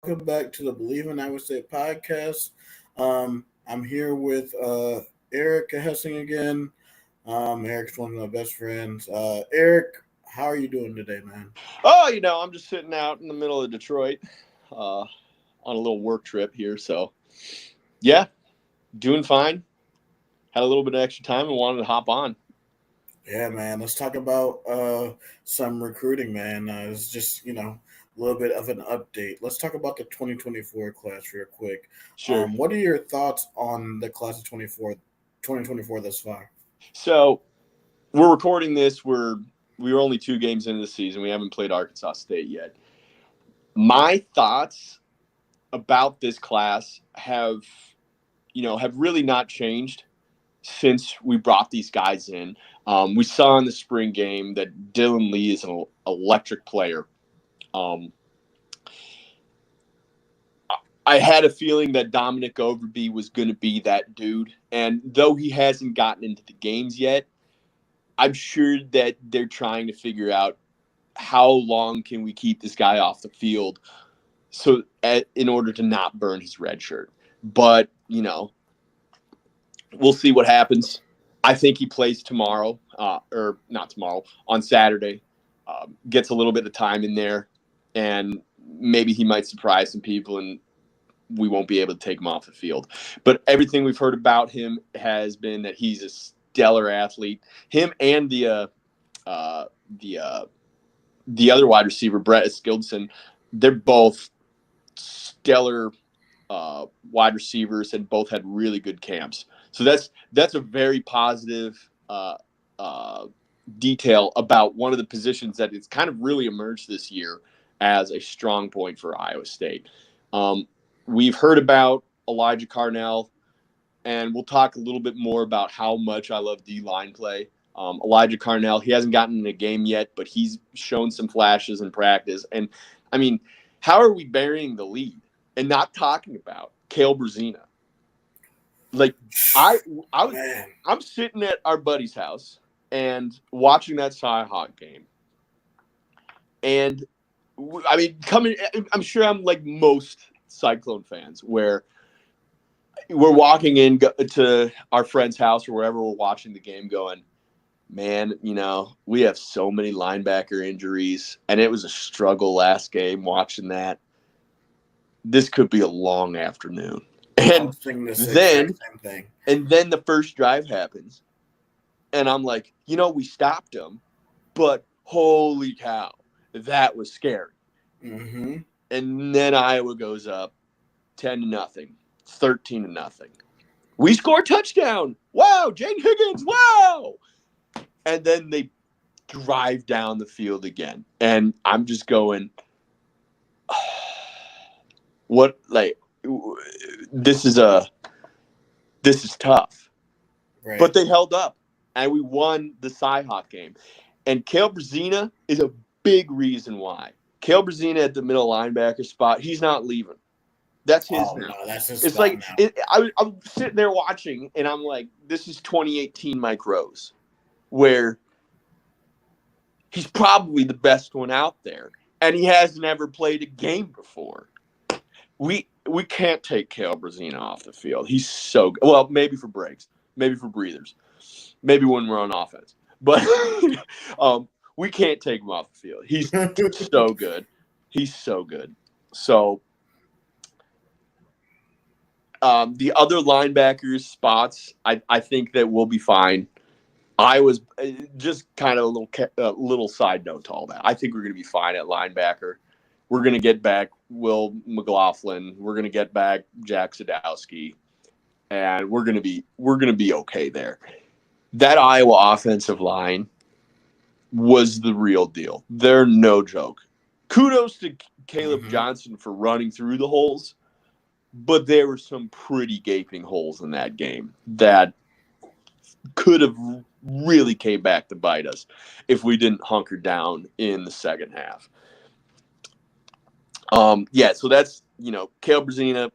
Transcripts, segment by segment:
welcome back to the Bleav in Iowa State podcast. I'm here with Eric Hessing again. Eric's one of my best friends. Eric, how are you doing today, man? Oh, I'm just sitting out in the middle of Detroit on a little work trip here. So, yeah, doing fine. Had a little bit of extra time and wanted to hop on. Yeah, man. Let's talk about some recruiting, man. It's just a little bit of an update. Let's talk about the 2024 class real quick. Sure. What are your thoughts on the class of 2024 thus far? So, we're recording this. We were only 2 games into the season. We haven't played Arkansas State yet. My thoughts about this class have really not changed since we brought these guys in. We saw in the spring game that Dylan Lee is an electric player. Um, I had a feeling that Dominic Overby was going to be that dude. And though he hasn't gotten into the games yet, I'm sure that they're trying to figure out how long can we keep this guy off the field in order to not burn his red shirt. But, we'll see what happens. I think he plays tomorrow, or not tomorrow, on Saturday. Gets a little bit of time in there, and maybe he might surprise some people, and we won't be able to take him off the field. But everything we've heard about him has been that he's a stellar athlete. Him and the other wide receiver, Brett Skildson, they're both stellar wide receivers and both had really good camps. So that's a very positive detail about one of the positions that it's kind of really emerged this year as a strong point for Iowa State. We've heard about Elijah Carnell, and we'll talk a little bit more about how much I love D-line play. Elijah Carnell, he hasn't gotten in a game yet, but he's shown some flashes in practice. And, I mean, how are we burying the lead and not talking about Cale Brazina? Like, I'm sitting at our buddy's house and watching that Cy-Hawk game. And, I mean, I'm sure I'm like most Cyclone fans where we're walking in to our friend's house or wherever we're watching the game going, man, we have so many linebacker injuries, and it was a struggle last game watching that. This could be a long afternoon. And then the first drive happens, and I'm like, we stopped them, but holy cow, that was scary. Mm-hmm. And then Iowa goes up 10-0, 13-0. We score a touchdown. Wow, Jane Higgins. Wow. And then they drive down the field again. And I'm just going, what, like, this is tough. Right. But they held up, and we won the Cy-Hawk game. And Cale Brazina is a big reason why. Cale Brazina at the middle linebacker spot, he's not leaving. That's his now. No, that's his it's spot like now. I'm sitting there watching, and I'm like, this is 2018 Mike Rose, where he's probably the best one out there, and he hasn't ever played a game before. We can't take Cale Brazina off the field. He's so good. Well, maybe for breaks, maybe for breathers, maybe when we're on offense, but we can't take him off the field. He's so good. He's so good. So the other linebackers spots, I think that we'll be fine. I was just kind of a little side note to all that. I think we're going to be fine at linebacker. We're going to get back Will McLaughlin. We're going to get back Jack Sadowski, and we're going to be okay there. That Iowa offensive line was the real deal. They're no joke. Kudos to Caleb Johnson for running through the holes, but there were some pretty gaping holes in that game that could have really came back to bite us if we didn't hunker down in the second half. So that's, Cale Brazina,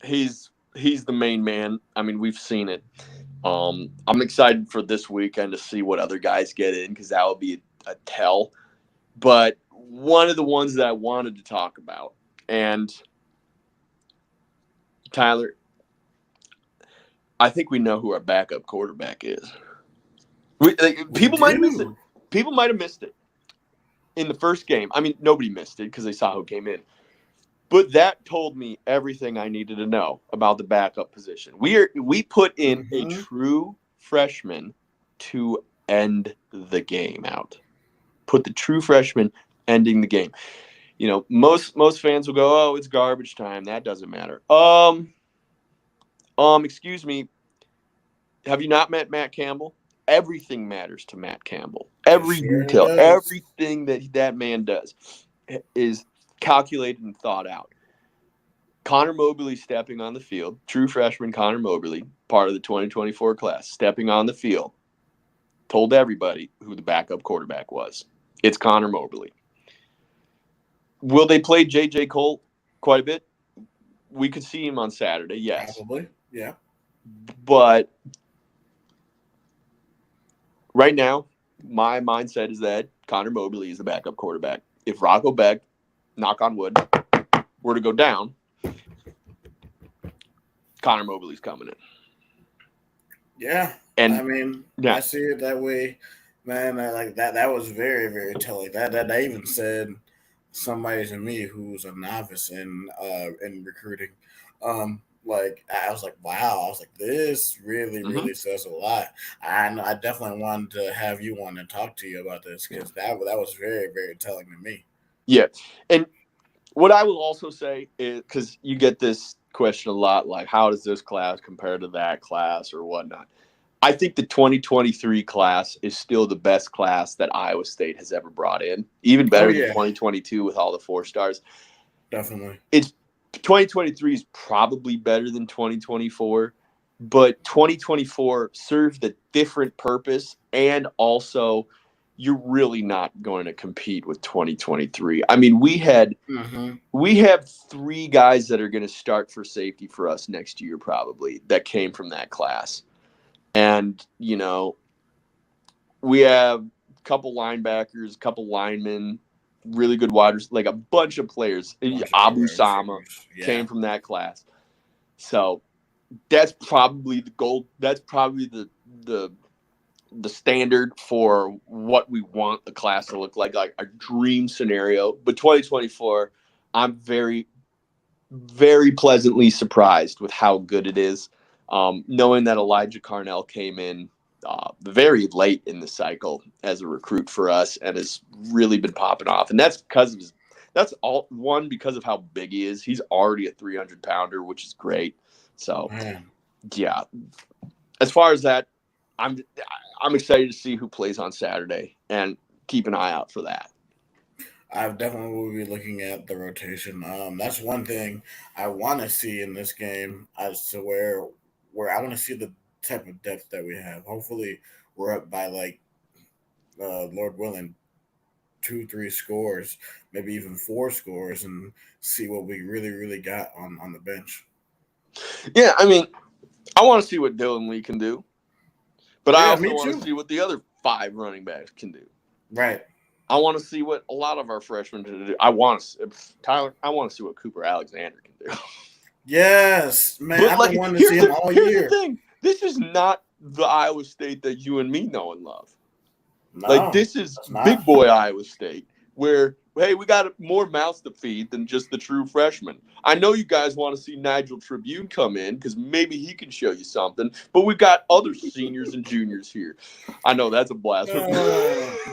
he's the main man. I mean, we've seen it. I'm excited for this weekend to see what other guys get in, because that will be a tell. But one of the ones that I wanted to talk about, and Tyler, I think we know who our backup quarterback is. We People might have missed it. do. People might have missed it in the first game. I mean, nobody missed it because they saw who came in. But that told me everything I needed to know about the backup position. We put in a Mm-hmm. true freshman to end the game out. Put the true freshman ending the game. You know, most fans will go, "Oh, it's garbage time. That doesn't matter." Excuse me. Have you not met Matt Campbell? Everything matters to Matt Campbell. It Every sure detail, does. everything that man does is calculated and thought out. Connor Mobley stepping on the field, true freshman Connor Mobley, part of the 2024 class, stepping on the field, told everybody who the backup quarterback was. It's Connor Mobley. Will they play J.J. Cole quite a bit? We could see him on Saturday, yes. Probably. Yeah. But right now, my mindset is that Connor Mobley is the backup quarterback. If Rocco Beck, knock on wood, were to go down, Connor Mobley's coming in. Yeah. I And mean, yeah, I see it that way, man. I like that. That was very, very telling. That I even said somebody to me who's a novice in recruiting. Like I was like, wow. I was like, this really, mm-hmm, really says a lot. I definitely wanted to have you on and talk to you about this yeah, because that was very, very telling to me. yeah. And what I will also say is because you get this question a lot, like how does this class compare to that class or whatnot. I think the 2023 class is still the best class that Iowa State has ever brought in, even Oh better than yeah, 2022 with all the 4 stars. definitely. It's 2023 is probably better than 2024, but 2024 served a different purpose, and also you're really not going to compete with 2023. I mean, Mm-hmm. we have 3 guys that are going to start for safety for us next year, probably that came from that class. And, you know, we have a couple linebackers, a couple linemen, really good wide, like a bunch of players. Bunch of good Abu wide Sama receivers. Yeah. came from that class. So that's probably the goal. That's probably the standard for what we want the class to look like a dream scenario. But 2024, I'm very, very pleasantly surprised with how good it is. Knowing that Elijah Carnell came in very late in the cycle as a recruit for us and has really been popping off. And that's because of his, that's all one because of how big he is. He's already a 300 pounder, which is great. So Man. yeah, as far as that, I'm I'm excited to see who plays on Saturday and keep an eye out for that. I definitely will be looking at the rotation. That's one thing I want to see in this game as to where I want to see the type of depth that we have. Hopefully, we're up by like Lord willing 2, 3 scores, maybe even 4 scores, and see what we really, really got on the bench. Yeah, I mean, I want to see what Dylan Lee can do, but I Yeah, also me want to too. see what the other 5 running backs can do. Right. I want to see what a lot of our freshmen can do. I want to, Tyler. I want to see what Cooper Alexander can do. Yes, man. But I've been like, wanting to see him all here's the year. thing. This is not the Iowa State that you and me know and love. Like No, this is that's not. big boy Iowa State, where hey, we got more mouths to feed than just the true freshman. I know you guys want to see Nigel Tribune come in because maybe he can show you something, but we've got other seniors and juniors here. I know that's a blasphemy.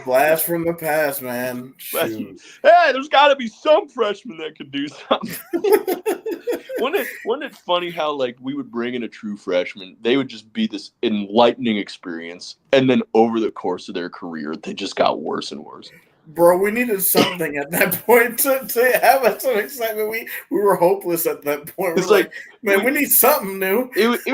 Blast from the past, man. Blasphemy. Shoot. Hey, there's got to be some freshmen that could do something. Wasn't it funny how like we would bring in a true freshman, they would just be this enlightening experience, and then over the course of their career, they just got worse and worse. Bro, we needed something at that point to have some excitement. We were hopeless at that point. We It's were like, like man, we need something new. it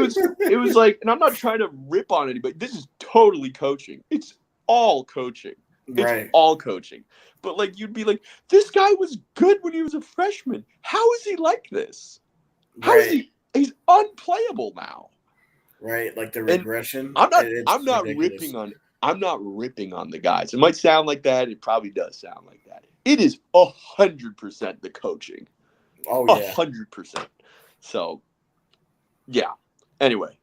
was like, and I'm not trying to rip on anybody. This is totally coaching. It's all coaching. It's Right, all coaching. But like you'd be like, this guy was good when he was a freshman. How is he like this? How is right, he? He's unplayable now. right. Like the And regression, I'm not it's I'm not ridiculous. ripping on I'm not ripping on the guys. It might sound like that. It probably does sound like that. It is 100% the coaching. Oh a yeah, 100%. So Yeah. Anyway,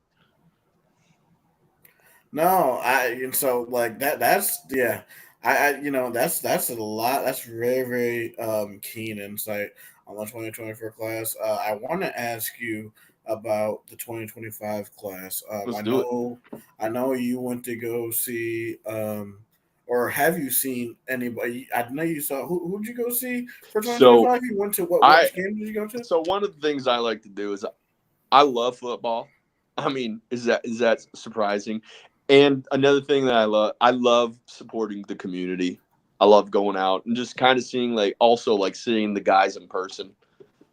No, I and so like that. That's yeah. That's a lot. That's very very keen insight on the 2024 class. I want to ask you about the 2025 class. let's do it. I know you went to go see or have you seen anybody? I know you saw who'd you go see for So 2025? You went to what? I Which game did you go to? so one of the things I like to do is I love football. I mean, is that surprising? And another thing that I love supporting the community. I love going out and just kind of seeing like also like seeing the guys in person.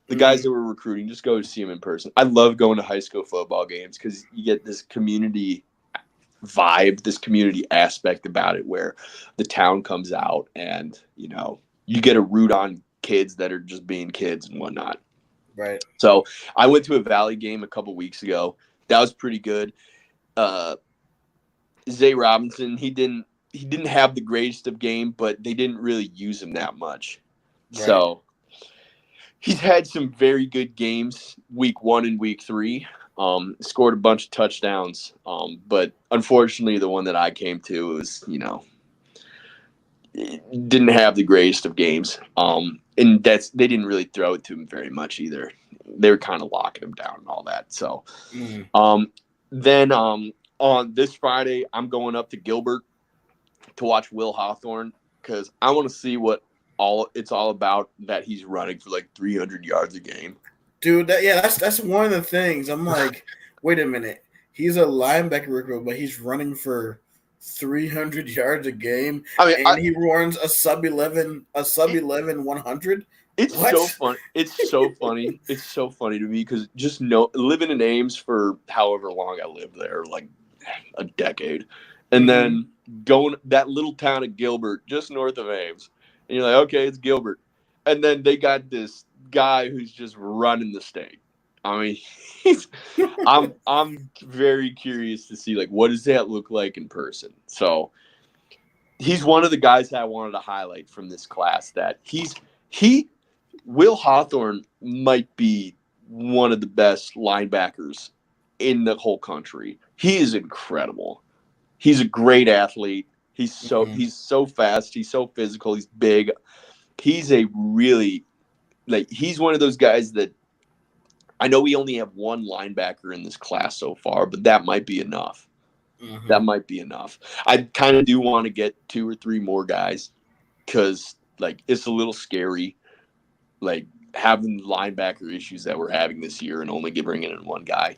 The guys Mm-hmm. that we're recruiting, just go to see them in person. I love going to high school football games because you get this community vibe, this community aspect about it where the town comes out and, you get a root on kids that are just being kids and whatnot. Right. So I went to a Valley game a couple weeks ago. That was pretty good. Uh, Zay Robinson, he didn't have the greatest of game, but they didn't really use him that much. Right. So he's had some very good games week 1 and week 3. Scored a bunch of touchdowns. But unfortunately, the one that I came to was, didn't have the greatest of games. And they didn't really throw it to him very much either. They were kind of locking him down and all that. So Mm. um, then on this Friday, I'm going up to Gilbert to watch Will Hawthorne because I want to see what all it's all about that he's running for like 300 yards a game. Dude, that's one of the things. I'm like, wait a minute. He's a linebacker recruit, but he's running for 300 yards a game, I mean, and he runs a sub 11 100. it's so What? fun. It's so funny. It's so funny to me because just living in Ames for however long I lived there, like a decade, and Mm-hmm. then going that little town of Gilbert, just north of Ames, and you're like, okay, it's Gilbert, and then they got this guy who's just running the state. I mean, he's, I'm very curious to see like what does that look like in person. So he's one of the guys that I wanted to highlight from this class that he Will Hawthorne might be one of the best linebackers in the whole country. He is incredible. He's a great athlete. He's so Mm-hmm. he's so fast. He's so physical. He's big. He's a really he's one of those guys that I know we only have one linebacker in this class so far, but that might be enough. Mm-hmm. That might be enough. I kind of do want to get 2 or 3 more guys because it's a little scary like having linebacker issues that we're having this year and only bringing in one guy.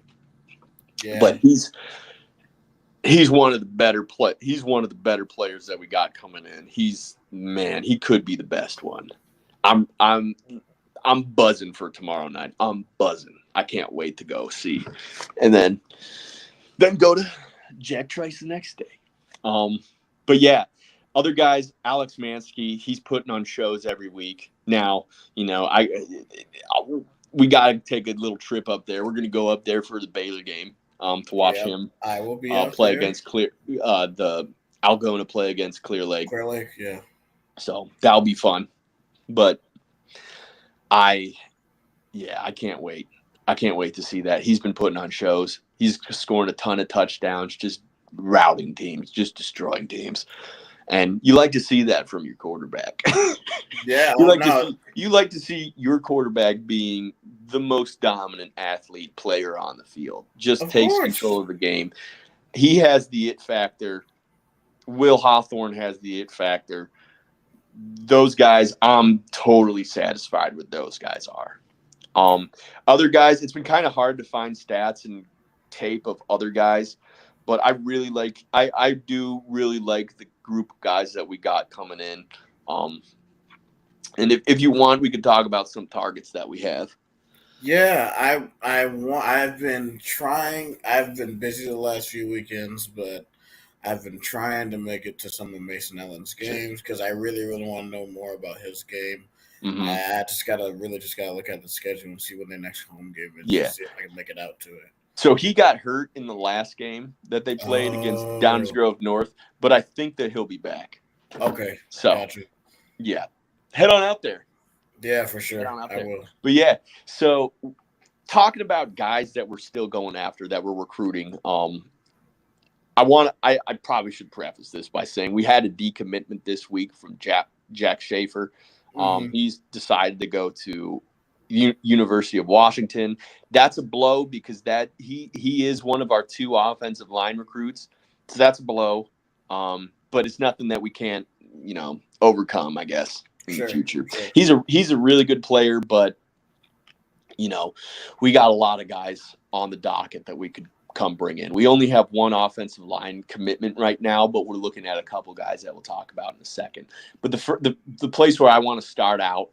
Yeah. But he's one of the he's one of the better players that we got coming in. He could be the best one. I'm I'm I'm buzzing for tomorrow night. I'm buzzing. I can't wait to go see. And then go to Jack Trice the next day. Um but yeah, other guys, Alex Mansky, he's putting on shows every week. Now, we got to take a little trip up there. We're going to go up there for the Baylor game to watch Yep. him I will be up play there. against the Algona play against Clear Lake. Clear Lake. Yeah. So that'll be fun. But I, yeah, I can't wait. I can't wait to see that. He's been putting on shows. He's scoring a ton of touchdowns, just routing teams, just destroying teams. And you like to see that from your quarterback. Yeah. Oh no. You like to see your quarterback being the most dominant athlete player on the field. Just Of takes control course. of the game. He has the it factor. Will Hawthorne has the it factor. Those guys, I'm totally satisfied with those guys are. Um, Other guys, it's been kind of hard to find stats and tape of other guys, but I do really like the group of guys that we got coming in. Um, and if you want, we could talk about some targets that we have. Yeah, I've been trying. I've been busy the last few weekends, but I've been trying to make it to some of Mason Allen's Sure. games because I really, really want to know more about his game. Hmm. I just gotta look at the schedule and see when their next home game is to Yeah. see if I can make it out to it. So he got hurt in the last game that they played against Downers Oh, Grove North, but I think that he'll be back. okay, So gotcha. yeah, head on out there. Yeah, for Head sure. on out I there. will. But yeah, so talking about guys that we're still going after, that we're recruiting. I probably should preface this by saying we had a decommitment this week from Jack Schaefer. Hmm. He's decided to go to University of Washington. That's a blow because that he is one of our two offensive line recruits. So that's a blow. But it's nothing that we can't, overcome, I guess, in the Sure, future. sure. He's a really good player, but we got a lot of guys on the docket that we could come bring in. We only have one offensive line commitment right now, but we're looking at a couple guys that we'll talk about in a second. But the place where I want to start out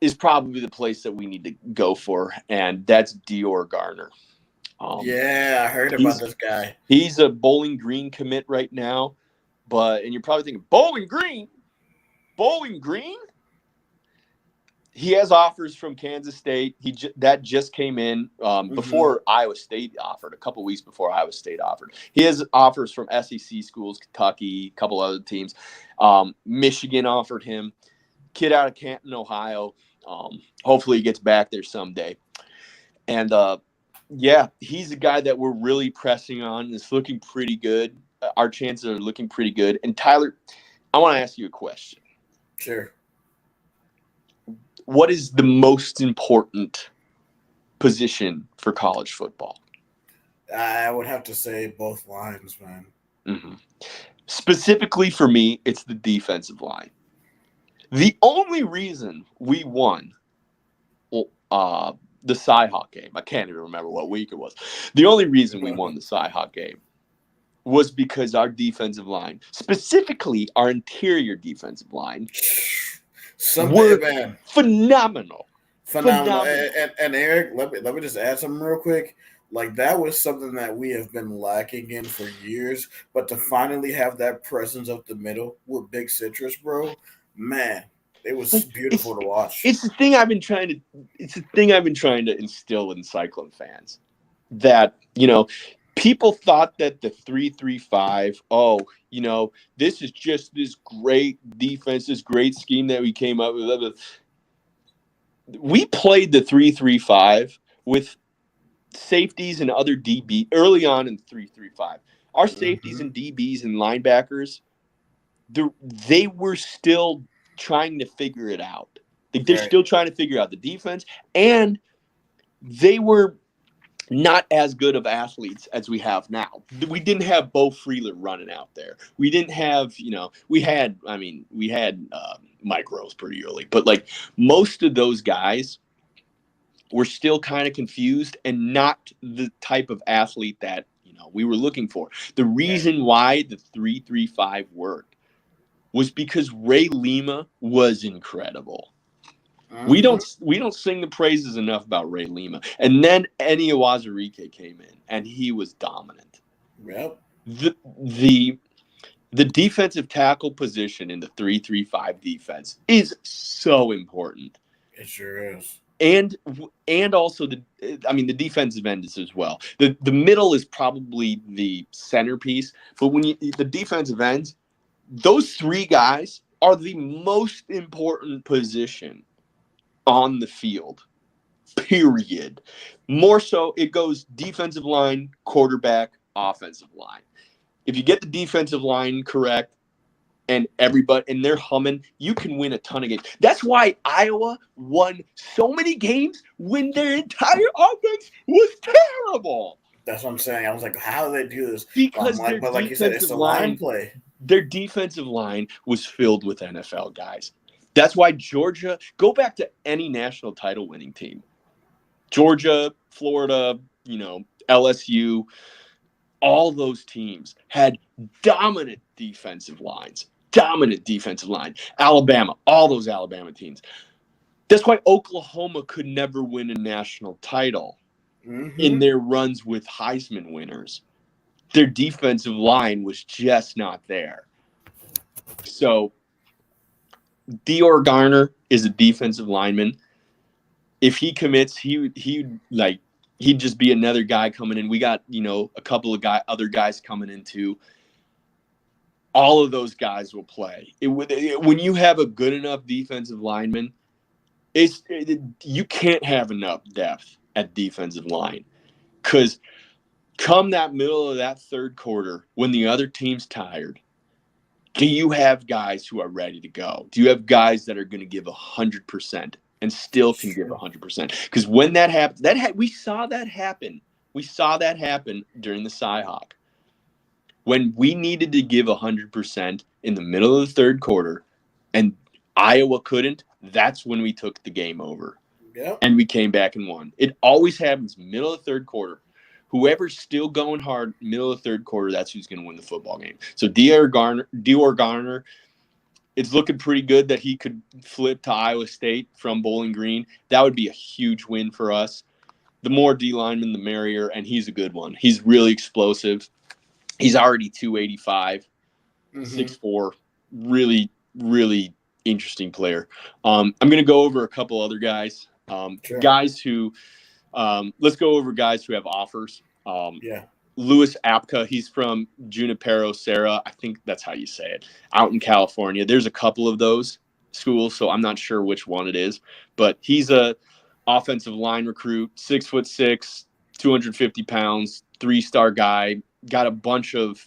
is probably the place that we need to go for, and that's Dior Garner. Yeah, I heard about He's this guy. he's a Bowling Green commit right now, and you're probably thinking Bowling Green. He has offers from Kansas State. That just came in Hmm. before Iowa State offered, a couple weeks before Iowa State offered. He has offers from SEC schools, Kentucky, a couple other teams. Michigan offered him. Kid out of Canton, Ohio. Hopefully he gets back there someday. And yeah, he's a guy that we're really pressing on. It's looking pretty good. Our chances are looking pretty good. And Tyler, I want to ask you a question. Sure. What is the most important position for college football? I would have to say both lines, man. Mm-hmm. Specifically for me, it's the defensive line. The only reason we won uh, the Cyhawk game, I can't even remember what week it was. The only reason we won the Cyhawk game was because our defensive line, specifically our interior defensive line, were Man, phenomenal. phenomenal. Phenomenal. And Eric, let me just add something real quick. Like that was something that we have been lacking in for years, but to finally have that presence up the middle with Big Citrus, bro, man, it was Like beautiful to watch. it's the thing I've been trying to instill in Cyclone fans, that people thought that the 3-3-5, this is just this great defense, this great scheme that we came up with. We played the 3-3-5 with safeties and other DB early on in 3-3-5. Our safeties Hmm. and DBs and linebackers, they were still trying to figure it out. They're Right. still trying to figure out the defense, and they were not as good of athletes as we have now. We didn't have Bo Freeler running out there. We didn't have, we had Mike Rose pretty early, but like most of those guys were still kind of confused and not the type of athlete that we were looking for. The Right. reason why the 3-3-5 worked was because Ray Lima was incredible. We Hmm. don't sing the praises enough about Ray Lima. And then Eni Awazarike came in and he was dominant. Yep. The the the defensive tackle position in the 3-3-5 defense is so important. It sure is. And also the defensive end is as well. The middle is probably the centerpiece, but when the defensive ends, those three guys are the most important position on the field, period. More so, it goes defensive line, quarterback, offensive line. If you get the defensive line correct and they're humming, you can win a ton of games. That's why Iowa won so many games when their entire offense was terrible. That's what I'm saying. I was like, how do they do this? But I'm Because like, but like you said, it's the line play. their defensive line was filled with NFL guys. That's why Georgia, go back to any national title winning team. Georgia, Florida, LSU, all those teams had dominant defensive lines. Dominant defensive line. Alabama, all those Alabama teams. That's why Oklahoma could never win a national title in Hmm. their runs with Heisman winners. Their defensive line was just not there. So Dior Garner is a defensive lineman. If he commits, he'd just be another guy coming in. We got a couple of other guys coming in too. All of those guys will play. When you have a good enough defensive lineman, You can't have enough depth at defensive line because come that middle of that third quarter when the other team's tired, do you have guys who are ready to go? Do you have guys that are going to give 100% and still can give 100%? Because when that happened, we saw that happen. We saw that happen during the Cyhawk. When we needed to give 100% in the middle of the third quarter and Iowa couldn't, that's when we took the game over. Yep. And we came back and won. It always happens middle of the third quarter. Whoever's still going hard middle of the third quarter, that's who's going to win the football game. So Dior Garner, it's looking pretty good that he could flip to Iowa State from Bowling Green. That would be a huge win for us. The more D linemen, the merrier, and he's a good one. He's really explosive. He's already 285, 6'4", really, really interesting player. I'm going to go over a couple other guys. Sure. Guys who let's go over guys who have offers. Yeah. Louis Apka, he's from Junipero Serra. I think that's how you say it, out in California. There's a couple of those schools, so I'm not sure which one it is. But he's a offensive line recruit, 6'6", 250 pounds, 3-star guy. Got a bunch of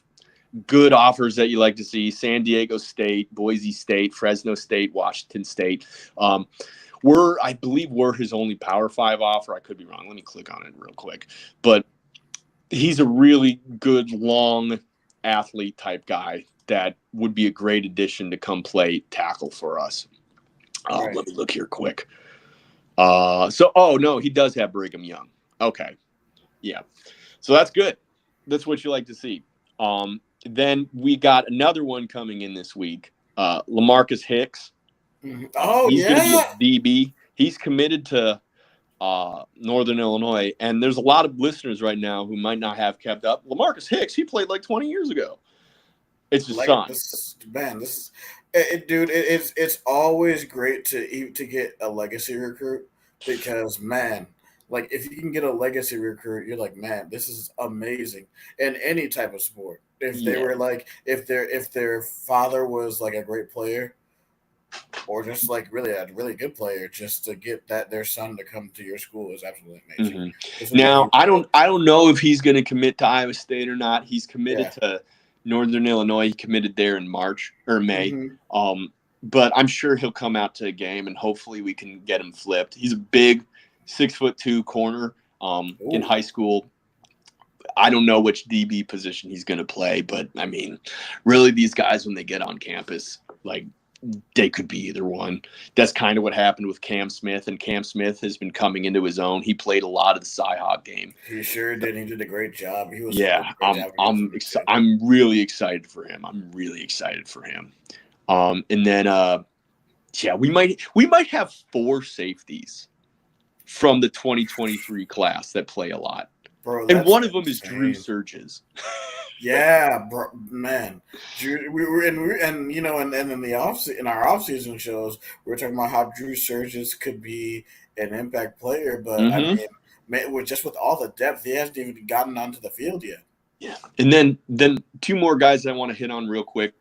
good offers that you like to see: San Diego State, Boise State, Fresno State, Washington State. I believe we're his only Power 5 offer. I could be wrong. Let me click on it real quick. But he's a really good, long athlete type guy that would be a great addition to come play tackle for us. Right. Let me look here quick. No, he does have Brigham Young. Okay. Yeah. So that's good. That's what you like to see. Then we got another one coming in this week. LaMarcus Hicks. Oh, he's going to yeah. be a DB. He's committed to Northern Illinois, and there's a lot of listeners right now who might not have kept up. LaMarcus Hicks, he played like 20 years ago. It's his son. It's always great to get a legacy recruit because, man, like if you can get a legacy recruit, you're like, man, this is amazing in any type of sport. If they were like, if their father was like a great player, or just like really a really good player, just to get their son to come to your school is absolutely amazing. Now I don't know if he's going to commit to Iowa State or not. He's committed to Northern Illinois. He committed there in March or May. But I'm sure he'll come out to a game, and hopefully we can get him flipped. He's a big 6'2" corner in high school. I don't know which DB position he's going to play, but I mean, really, these guys when they get on campus, like, they could be either one. That's kind of what happened with Cam Smith, and Cam Smith has been coming into his own. He played a lot of the Cyhawk game. He sure did. He did a great job. I'm really excited for him. And then we might have 4 safeties from the 2023 class that play a lot. Bro, and one of them is Drew Surges. Yeah, bro, man. We were in in our off season shows, we were talking about how Drew Surges could be an impact player, but I mean, with all the depth, he hasn't even gotten onto the field yet. Yeah, and then 2 more guys I want to hit on real quick.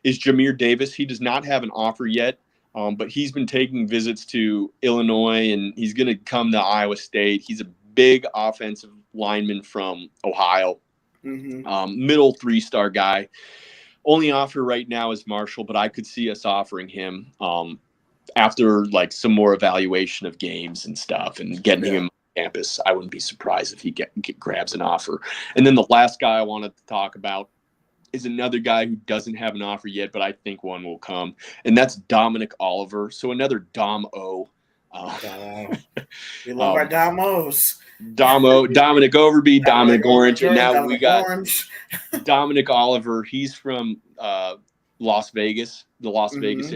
Is Jameer Davis. He does not have an offer yet, but he's been taking visits to Illinois, and he's going to come to Iowa State. He's a big offensive lineman from Ohio. Middle 3-star guy. Only offer right now is Marshall, but I could see us offering him after like some more evaluation of games and stuff and getting him on campus. I wouldn't be surprised if he grabs an offer. And then the last guy I wanted to talk about is another guy who doesn't have an offer yet, but I think one will come, and that's Dominic Oliver. So another Dom O. We love our Domos. Dominic Overby, Dominic Orange, and now we got Orange. Dominic Oliver. He's from Las Vegas, the Las Vegas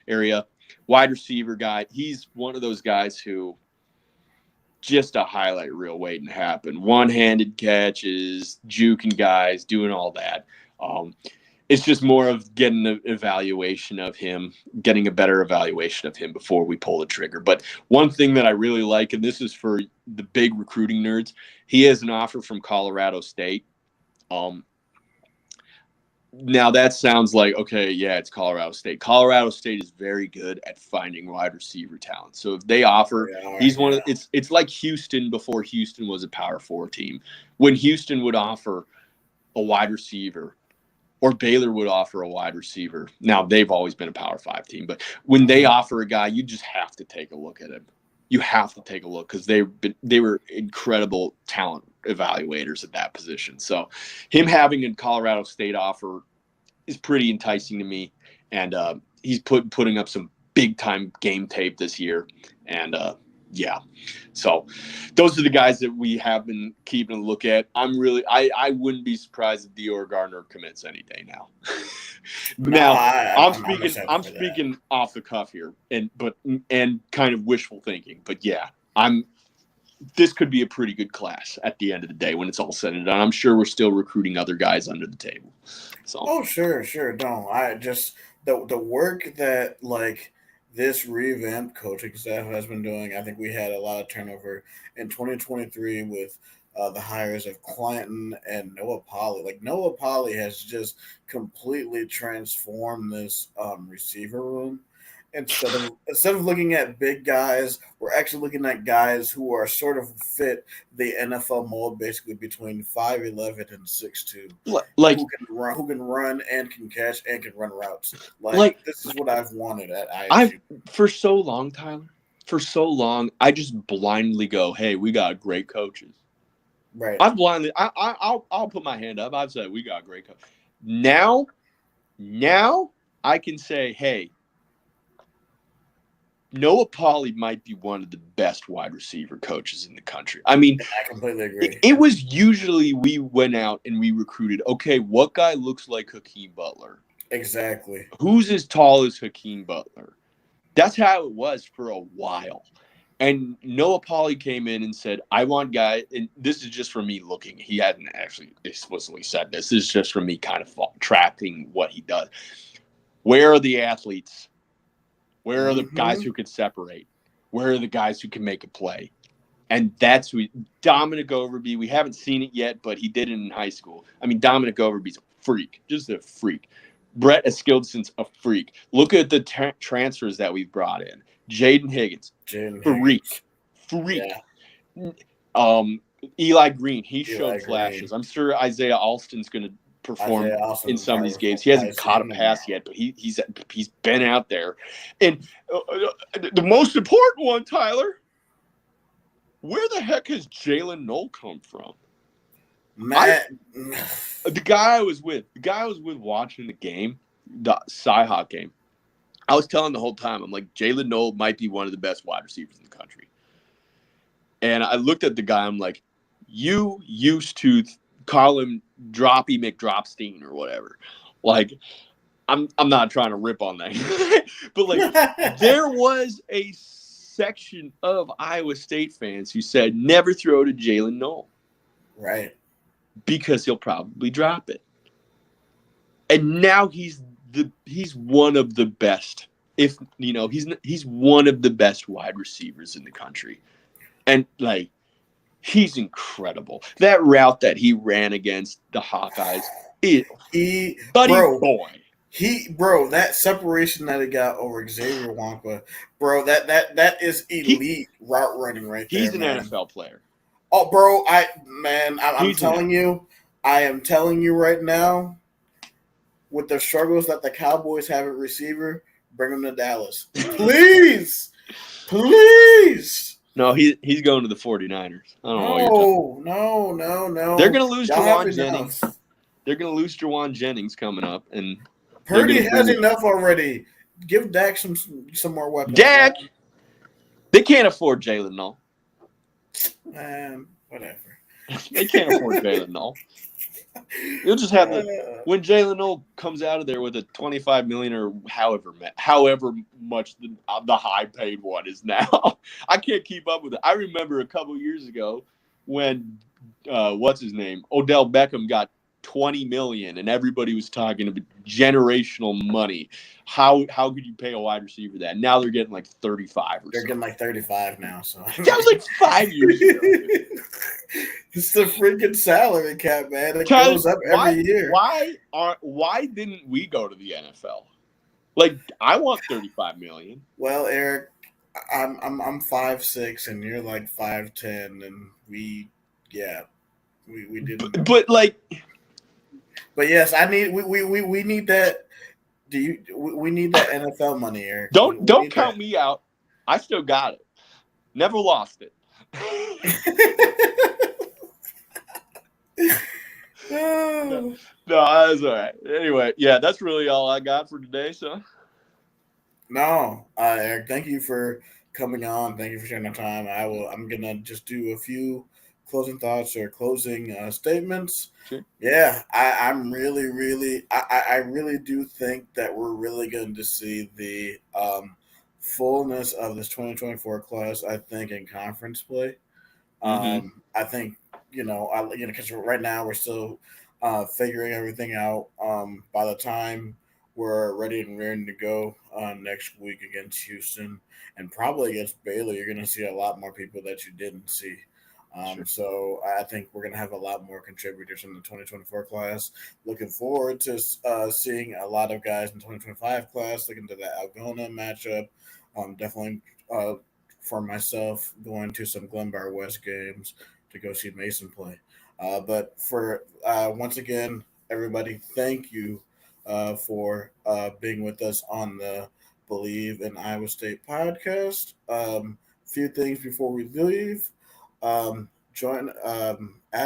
area. Wide receiver guy. He's one of those guys who just a highlight reel waiting to happen. One-handed catches, juking guys, doing all that. It's just more of getting an evaluation of him, getting a better evaluation of him before we pull the trigger. But one thing that I really like, and this is for the big recruiting nerds, he has an offer from Colorado State. Now that sounds like, okay, yeah, it's Colorado State. Colorado State is very good at finding wide receiver talent. So if they offer, They are, he's one yeah. of it's like Houston before Houston was a Power 4 team. When Houston would offer a wide receiver, or Baylor would offer a wide receiver. Now they've always been a Power 5 team, but when they offer a guy, you just have to take a look at him. You have to take a look because they were incredible talent evaluators at that position. So him having a Colorado State offer is pretty enticing to me, and he's putting up some big time game tape this year, and yeah. So those are the guys that we have been keeping a look at. I wouldn't be surprised if Dior Gardner commits any day now. No, Now I'm excited I'm for that. speaking off the cuff here, and kind of wishful thinking, but yeah, this could be a pretty good class at the end of the day when it's all said and done. I'm sure we're still recruiting other guys under the table. So Oh, sure, sure. No, I just the work that like this revamped coaching staff has been doing. I think we had a lot of turnover in 2023 with the hires of Clanton and Noah Polley. Like Noah Polley has just completely transformed this receiver room. Instead of looking at big guys, we're actually looking at guys who are sort of fit the NFL mold, basically between 5'11" and 6'2", like who can run and can catch and can run routes. Like like this is what I've wanted at I've ISU. for so long, Tyler, for so long, I just blindly go, "Hey, we got great coaches." Right. I'll put my hand up. I've said we got great coaches. Now I can say, "Hey, Noah Polley might be one of the best wide receiver coaches in the country." I mean, I completely it, agree. it was usually we went out and we recruited. Okay, what guy looks like Hakeem Butler? Exactly. Who's as tall as Hakeem Butler? That's how it was for a while. And Noah Polley came in and said, I want guys, and this is just from me looking. He hadn't actually explicitly said this. This is just from me kind of tracking what he does. Where are the athletes? Where are the guys Hmm. who can separate? Where are the guys who can make a play? And that's who Dominic Overby. We haven't seen it yet, but he did it in high school. I mean, Dominic Overby's a freak, just a freak. Brett Eskildson's a freak. Look at the transfers that we've brought in. Jaden Higgins, Jaden Higgins. freak, freak. Yeah. Um, Eli Green, he showed Eli flashes. Green. I'm sure Isaiah Alston's going to perform Isaiah in Austin some of probably these games. will He probably hasn't see caught a him tomorrow. pass yet, but he's been out there. And the most important one, Tyler, where the heck has Jalen Knoll come from? Matt. The guy I was with watching the game, the Cyhawk game. I was telling the whole time, I'm like, Jalen Knoll might be one of the best wide receivers in the country. And I looked at the guy, I'm like, you used to call him Droppy McDropstein or whatever. Like, I'm not trying to rip on that. But like there was a section of Iowa State fans who said never throw to Jalen Knoll. Right. Because he'll probably drop it. And now he's one of the best. If he's one of the best wide receivers in the country. And like he's incredible. That route that he ran against the Hawkeyes, He, buddy bro, boy. that separation that he got over Xavier Wampa, bro, that is elite route running right there, He's an man. NFL player. Oh, bro, I'm telling you, I am telling you right now, with the struggles that the Cowboys have at receiver, bring him to Dallas, please, please. No, he's going to the 49ers. I don't know what you're talking. No. They're going to lose Y'all have Jawan enough. Jennings. They're going to lose Jawan Jennings coming up, and they're going Purdy to has bring enough already. Give Dak some more weapons. Dak. They can't afford Jalen Knoll. Man, whatever. They can't afford Jalen Knoll. You'll just have when Jalen Knoll comes out of there with a $25 million or however much the high paid one is now. I can't keep up with it. I remember a couple years ago when what's his name, Odell Beckham got $20 million, and everybody was talking about generational money. How could you pay a wide receiver that? Now they're getting like 35 or They're something. getting like 35 now. So That was like 5 years ago. It's the freaking salary cap, man. It Tyler, goes up why every year. why didn't we go to the NFL? Like, I want 35 million. Well, Eric, I'm 5'6", and you're like 5'10", and yeah, we didn't. But like, But yes, I need we need that. We need that NFL money, Eric? We don't need count me out. I still got it. Never lost it. that. No, no, that's all right. Anyway, yeah, that's really all I got for today. So, No, Eric, thank you for coming on. Thank you for sharing the time. I'm gonna just do a few closing thoughts or closing statements. sure. Yeah, I'm I really do think that we're really going to see the fullness of this 2024 class. I think in conference play. Mm-hmm. I think because right now we're still figuring everything out. By the time we're ready and raring to go next week against Houston and probably against Baylor, you're going to see a lot more people that you didn't see. Sure. So I think we're going to have a lot more contributors in the 2024 class. Looking forward to seeing a lot of guys in 2025 class. Looking to the Algona matchup. Definitely for myself going to some Glenbar West games to go see Mason play. But for once again, everybody, thank you for being with us on the Bleav in Iowa State podcast. Few things before we leave. Add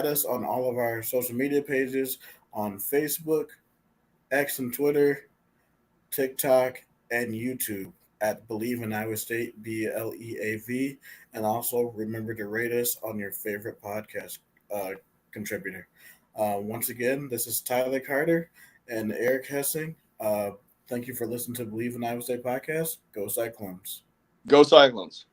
us on all of our social media pages on Facebook, X, and Twitter, TikTok, and YouTube at Bleav in Iowa State, Bleav. And also remember to rate us on your favorite podcast uh, contributor. Once again, this is Tyler Carter and Eric Hessing. Thank you for listening to Bleav in Iowa State podcast. Go Cyclones. Go Cyclones.